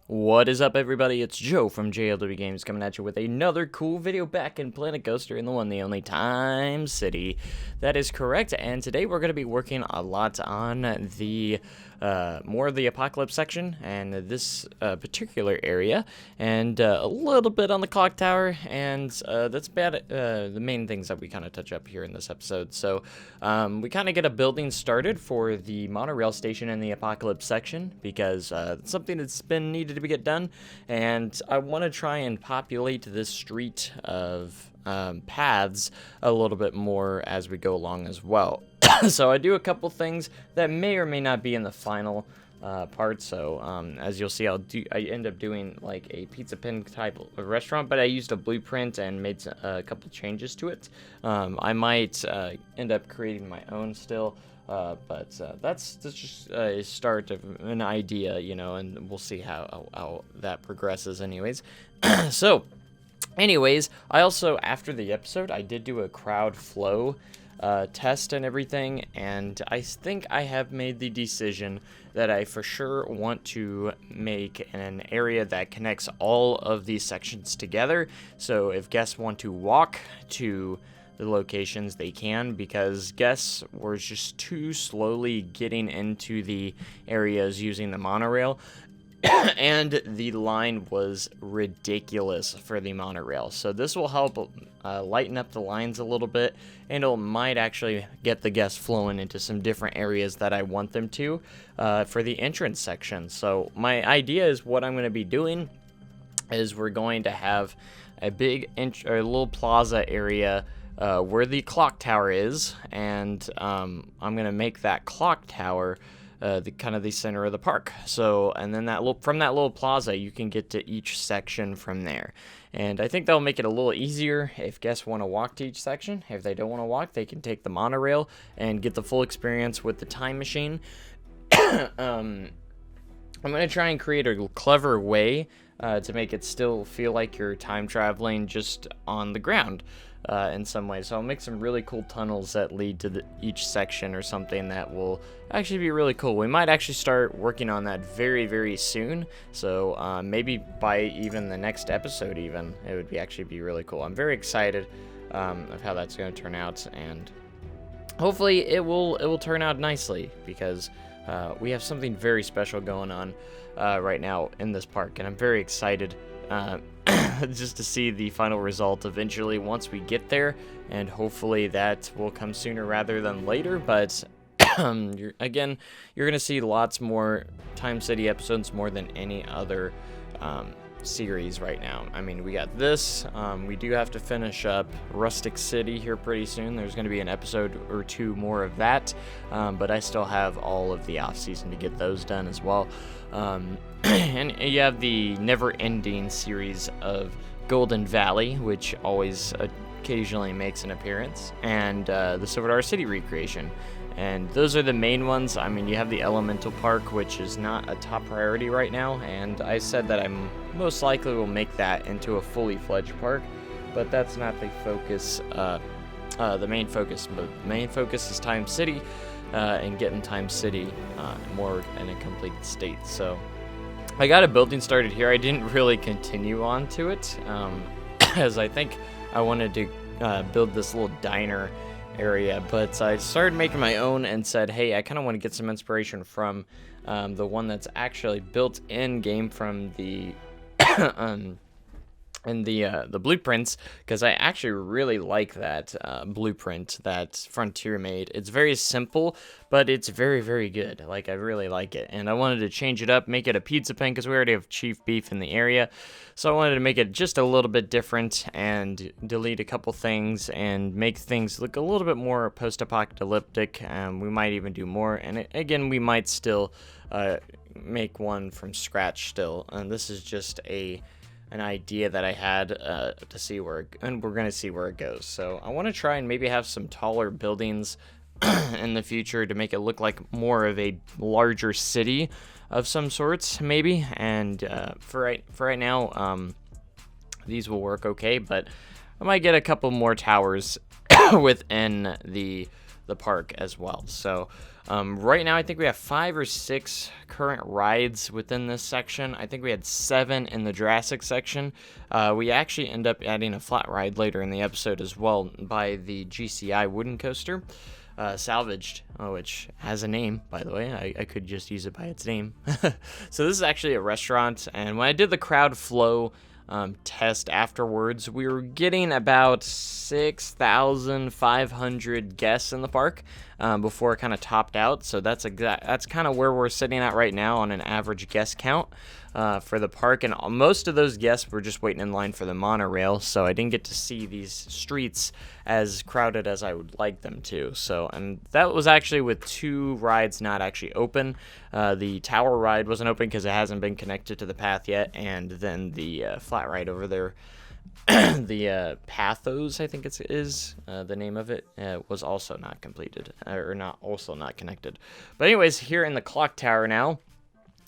What is up, everybody? It's Joe from JLW Games coming at you with another cool video back in Planet Coaster in the one, the only Time City. That is correct, and today we're going to be working a lot on the more of the Apocalypse section and this particular area, and a little bit on the clock tower, and that's about the main things that we kind of touch up here in this episode. So we kind of get a building started for the monorail station in the Apocalypse section because it's something that's been needed to get done, and I want to try and populate this street of paths a little bit more as we go along as well. So I do a couple things that may or may not be in the final part. So as you'll see, I end up doing like a pizza pen type of restaurant, but I used a blueprint and made a couple changes to it. I might end up creating my own still. But that's just a start of an idea, you know, and we'll see how that progresses anyways. So, anyways, I also, after the episode, I did do a crowd flow test and everything, and I think I have made the decision that I for sure want to make an area that connects all of these sections together. So if guests want to walk to the locations, they can, because guests were just too slowly getting into the areas using the monorail. And the line was ridiculous for the monorail. So this will help lighten up the lines a little bit, and it might actually get the guests flowing into some different areas that I want them to for the entrance section. So my idea is what I'm going to be doing is we're going to have a big a little plaza area where the clock tower is, and I'm going to make that clock tower the kind of the center of the park. So, and then from that little plaza, you can get to each section from there. And I think that'll make it a little easier if guests want to walk to each section. If they don't want to walk, they can take the monorail and get the full experience with the time machine. I'm going to try and create a clever way to make it still feel like you're time traveling just on the ground. In some ways. So I'll make some really cool tunnels that lead to each section or something that will actually be really cool. We might actually start working on that very, very soon. So maybe by even the next episode even, it would actually be really cool. I'm very excited of how that's going to turn out, and hopefully it will turn out nicely, because we have something very special going on right now in this park, and I'm very excited just to see the final result eventually once we get there, and hopefully that will come sooner rather than later. But you're going to see lots more Time City episodes, more than any other series right now. I mean, we got this, we do have to finish up Rustic City here pretty soon. There's going to be an episode or two more of that, but I still have all of the off season to get those done as well. And you have the never-ending series of Golden Valley, which always occasionally makes an appearance, and the Silver Dollar City recreation. And those are the main ones. I mean, you have the Elemental Park, which is not a top priority right now, and I said that I most likely will make that into a fully fledged park, but that's not the focus, the main focus. But the main focus is Time City, and getting Time City more in a complete state. So I got a building started here. I didn't really continue on to it, as I think I wanted to build this little diner area, but I started making my own and said, hey, I kind of want to get some inspiration from the one that's actually built in game from the and the blueprints, because I actually really like that blueprint that Frontier made. It's very simple, but it's very, very good. Like, I really like it, and I wanted to change it up, make it a pizza pen, because we already have Chief Beef in the area, so I wanted to make it just a little bit different and delete a couple things and make things look a little bit more post-apocalyptic. We might even do more, and again, we might still make one from scratch still, and this is just an idea that I had to see and we're going to see where it goes. So I want to try and maybe have some taller buildings in the future to make it look like more of a larger city of some sorts, maybe. And for right now, these will work okay, but I might get a couple more towers within the the park as well. So right now I think we have 5 or 6 current rides within this section. I think we had 7 in the Jurassic section. We actually end up adding a flat ride later in the episode as well by the GCI wooden coaster. Salvaged, which has a name, by the way. I could just use it by its name. So this is actually a restaurant, and when I did the crowd flow test afterwards, we were getting about 6,500 guests in the park before it kind of topped out. So that's kind of where we're sitting at right now on an average guest count for the park, and most of those guests were just waiting in line for the monorail, so I didn't get to see these streets as crowded as I would like them to. So, and that was actually with 2 rides not actually open. The tower ride wasn't open because it hasn't been connected to the path yet, and then the flat ride over there, the Pathos, I think it is the name of it, was also not completed, or not connected. But anyways, here in the clock tower now,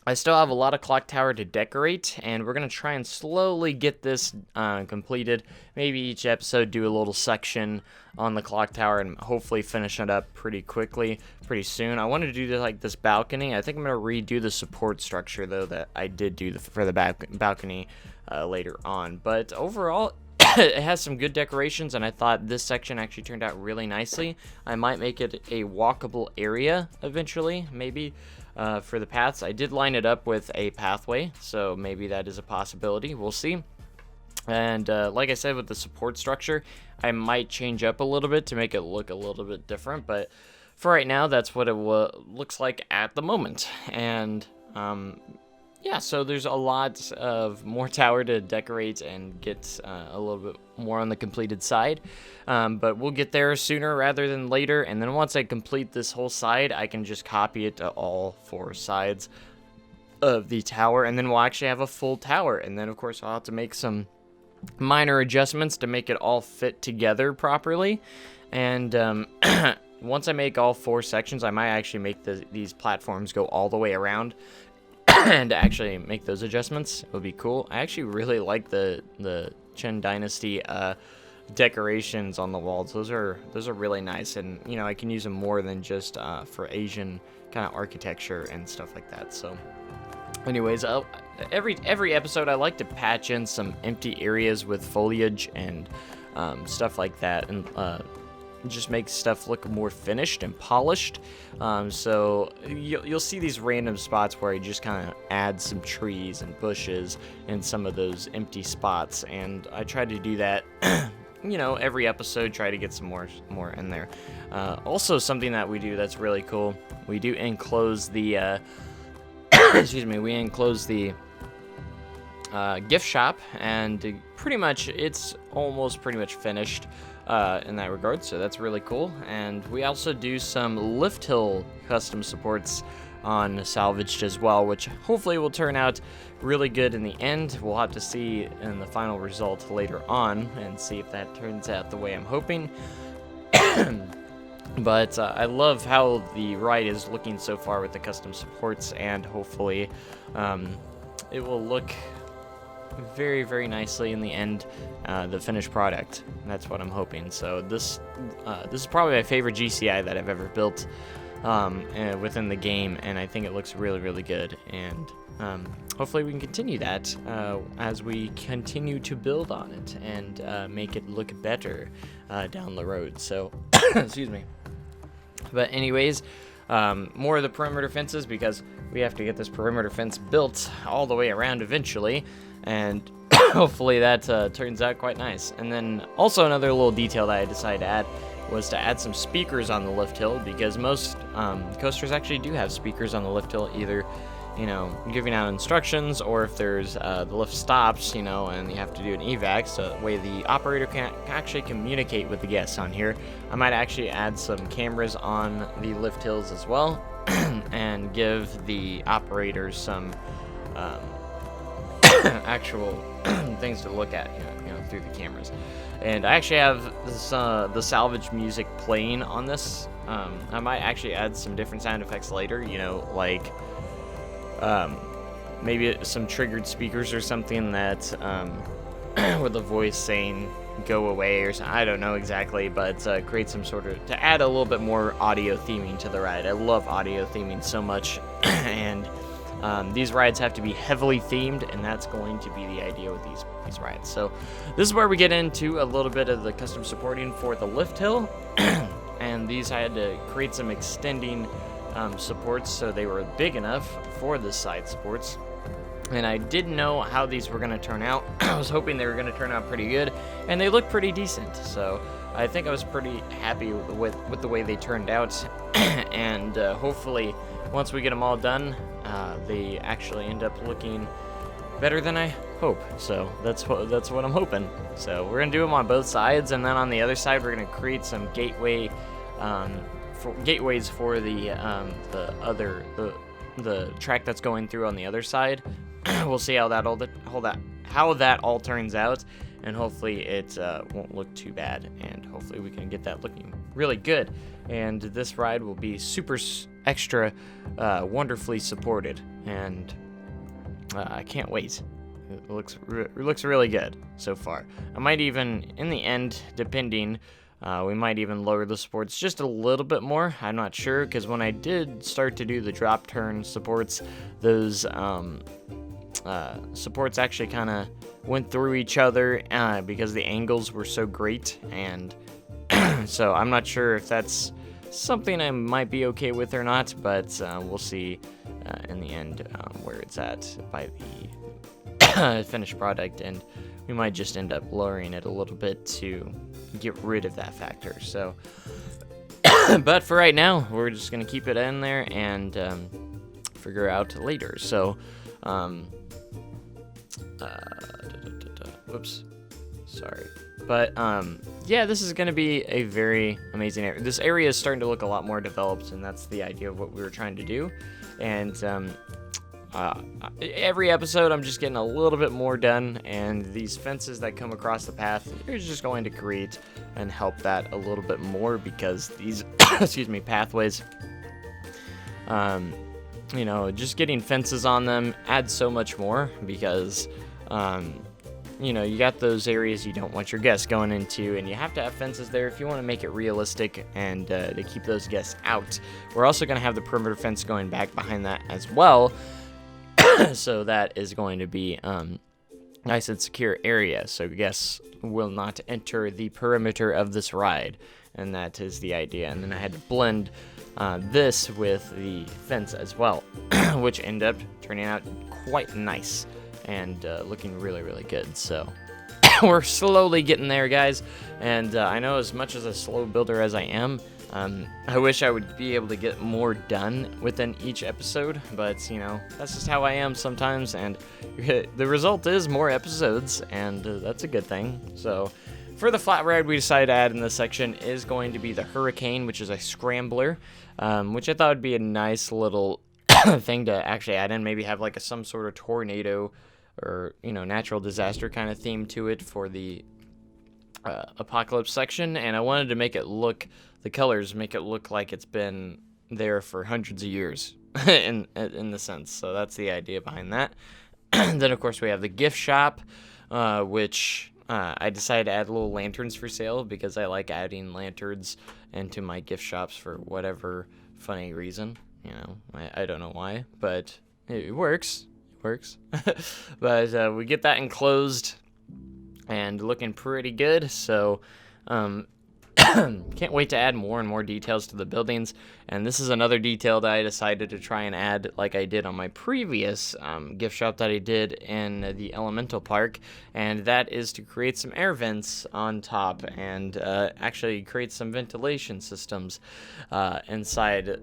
I still have a lot of clock tower to decorate, and we're going to try and slowly get this completed. Maybe each episode do a little section on the clock tower and hopefully finish it up pretty soon. I wanted to do this balcony. I think I'm going to redo the support structure, though, that I did do for the balcony later on. But overall, it has some good decorations, and I thought this section actually turned out really nicely. I might make it a walkable area eventually, maybe. For the paths, I did line it up with a pathway, so maybe that is a possibility. We'll see. And like I said, with the support structure, I might change up a little bit to make it look a little bit different, but for right now, that's what it looks like at the moment. And yeah, so there's a lot of more tower to decorate and get a little bit more on the completed side. But we'll get there sooner rather than later. And then once I complete this whole side, I can just copy it to all 4 sides of the tower. And then we'll actually have a full tower. And then, of course, I'll have to make some minor adjustments to make it all fit together properly. And once I make all 4 sections, I might actually make these platforms go all the way around. And actually make those adjustments. It would be cool. I actually really like the Chen Dynasty decorations on the walls. Those are really nice, and you know, I can use them more than just for Asian kind of architecture and stuff like that. So anyways, every episode I like to patch in some empty areas with foliage and stuff like that, and just makes stuff look more finished and polished. So you'll see these random spots where I just kind of add some trees and bushes in some of those empty spots, and I try to do that you know, every episode, try to get some more in there. Also, something that we do that's really cool, we do enclose the excuse me, we enclose the gift shop, and pretty much it's almost pretty much finished in that regard, so that's really cool. And we also do some lift hill custom supports on Salvaged as well, which hopefully will turn out really good in the end. We'll have to see in the final result later on and see if that turns out the way I'm hoping. But I love how the ride is looking so far with the custom supports, and hopefully it will look very, very nicely in the end, the finished product. That's what I'm hoping. So this is probably my favorite GCI that I've ever built within the game, and I think it looks really, really good. And hopefully we can continue that as we continue to build on it and make it look better down the road. So excuse me. But anyways, more of the perimeter fences, because we have to get this perimeter fence built all the way around eventually, and hopefully that turns out quite nice. And then also another little detail that I decided to add was to add some speakers on the lift hill, because most coasters actually do have speakers on the lift hill, either, you know, giving out instructions, or if there's the lift stops, you know, and you have to do an evac, so that way the operator can actually communicate with the guests on here. I might actually add some cameras on the lift hills as well, and give the operators some actual things to look at, you know, through the cameras. And I actually have this, the salvage music playing on this. I might actually add some different sound effects later, you know, like maybe some triggered speakers or something that with a voice saying go away or something. I don't know exactly, but create some sort of, to add a little bit more audio theming to the ride. I love audio theming so much, and these rides have to be heavily themed, and that's going to be the idea with these rides. So this is where we get into a little bit of the custom supporting for the lift hill, and these I had to create some extending supports so they were big enough for the side supports. And I didn't know how these were going to turn out. I was hoping they were going to turn out pretty good, and they look pretty decent. So I think I was pretty happy with the way they turned out. And hopefully, once we get them all done, they actually end up looking better than I hope. So that's what I'm hoping. So we're gonna do them on both sides, and then on the other side, we're gonna create some gateways for the track that's going through on the other side. We'll see how that all turns out, and hopefully it won't look too bad, and hopefully we can get that looking really good. And this ride will be super extra wonderfully supported, and I can't wait. It looks really good so far. I might even, in the end, depending, we might even lower the supports just a little bit more. I'm not sure, because when I did start to do the drop turn supports, those supports actually kind of went through each other because the angles were so great, and so I'm not sure if that's something I might be okay with or not, but we'll see in the end where it's at by the finished product, and we might just end up lowering it a little bit to get rid of that factor. So but for right now, we're just gonna keep it in there and figure out later. So whoops, sorry. But yeah, this is going to be a very amazing area. This area is starting to look a lot more developed, and that's the idea of what we were trying to do. And every episode, I'm just getting a little bit more done, and these fences that come across the path, you're just going to create and help that a little bit more, because these excuse me, pathways, you know, just getting fences on them adds so much more, because you know, you got those areas you don't want your guests going into, and you have to have fences there if you want to make it realistic and to keep those guests out. We're also going to have the perimeter fence going back behind that as well, so that is going to be nice and secure area, so guests will not enter the perimeter of this ride, and that is the idea. And then I had to blend this with the fence as well, which ended up turning out quite nice and looking really, really good. So we're slowly getting there, guys, and I know, as much as a slow builder as I am, I wish I would be able to get more done within each episode, but you know, that's just how I am sometimes, and the result is more episodes, and that's a good thing. So for the flat ride we decided to add in this section is going to be the Hurricane, which is a scrambler, which I thought would be a nice little thing to actually add in. Maybe have like some sort of tornado or, you know, natural disaster kind of theme to it for the apocalypse section. And I wanted to make it look, the colors make it look like it's been there for hundreds of years in the sense. So that's the idea behind that. Then of course we have the gift shop, which I decided to add little lanterns for sale, because I like adding lanterns into my gift shops for whatever funny reason. You know, I don't know why, but it works. It works. But we get that enclosed and looking pretty good. So can't wait to add more and more details to the buildings. And this is another detail that I decided to try and add, like I did on my previous gift shop that I did in the Elemental Park, and that is to create some air vents on top and actually create some ventilation systems inside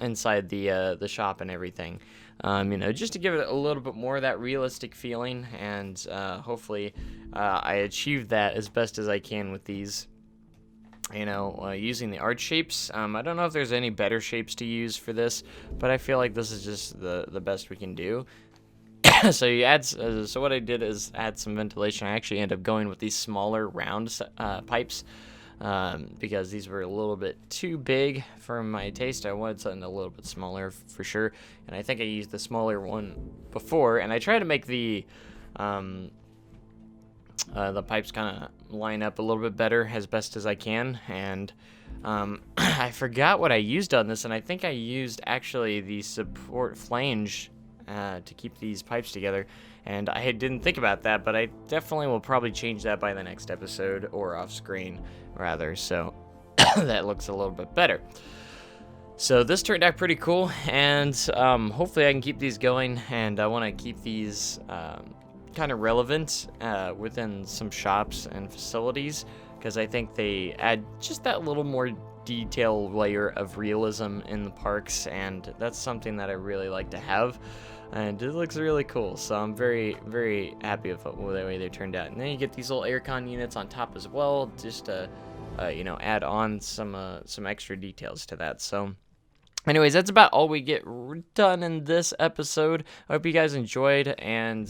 inside the shop and everything. You know, just to give it a little bit more of that realistic feeling, and hopefully I achieved that as best as I can with these. You know, using the arch shapes. I don't know if there's any better shapes to use for this, but I feel like this is just the best we can do. So you add. So what I did is add some ventilation. I actually ended up going with these smaller round pipes, because these were a little bit too big for my taste. I wanted something a little bit smaller for sure, and I think I used the smaller one before. And I tried to make the the pipes kind of line up a little bit better as best as I can. And I forgot what I used on this, and I think I used actually the support flange to keep these pipes together, and I didn't think about that, but I definitely will probably change that by the next episode, or off screen rather, so that looks a little bit better. So this turned out pretty cool, and hopefully I can keep these going, and I want to keep these kind of relevant within some shops and facilities, because I think they add just that little more detail layer of realism in the parks, and that's something that I really like to have, and it looks really cool. So I'm very, very happy with the way they turned out. And then you get these little aircon units on top as well, just to you know, add on some extra details to that. So anyways, that's about all we get done in this episode. I hope you guys enjoyed, and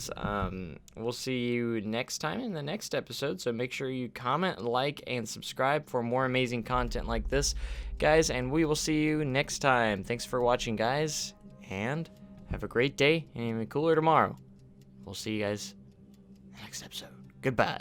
we'll see you next time in the next episode. So make sure you comment, like, and subscribe for more amazing content like this, guys, and we will see you next time. Thanks for watching, guys, and have a great day and even cooler tomorrow. We'll see you guys next episode. Goodbye.